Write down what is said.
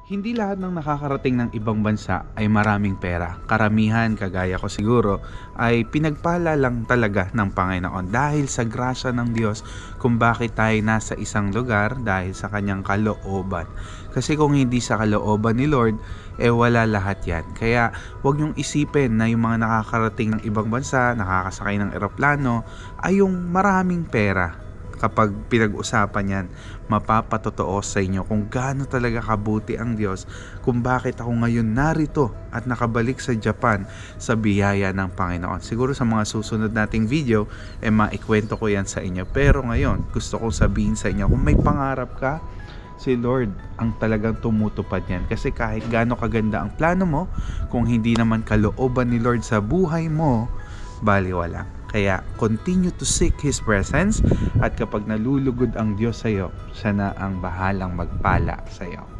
Hindi lahat ng nakakarating ng ibang bansa ay maraming pera. Karamihan, kagaya ko siguro, ay pinagpala lang talaga ng Panginoon dahil sa grasya ng Diyos kung bakit tayo nasa isang lugar dahil sa kanyang kalooban. Kasi kung hindi sa kalooban ni Lord, wala lahat yan. Kaya huwag niyong isipin na yung mga nakakarating ng ibang bansa, nakakasakay ng eroplano, ay yung maraming pera. Kapag pinag-usapan yan, mapapatotoo sa inyo kung gaano talaga kabuti ang Diyos, kung bakit ako ngayon narito at nakabalik sa Japan sa biyaya ng Panginoon. Siguro sa mga susunod nating video, maikwento ko yan sa inyo. Pero ngayon, gusto kong sabihin sa inyo, kung may pangarap ka, si Lord ang talagang tumutupad yan. Kasi kahit gaano kaganda ang plano mo, kung hindi naman kalooban ni Lord sa buhay mo, baliwala. Kaya continue to seek His presence, at kapag nalulugod ang Diyos sa iyo, siya na ang bahalang magpala sa iyo.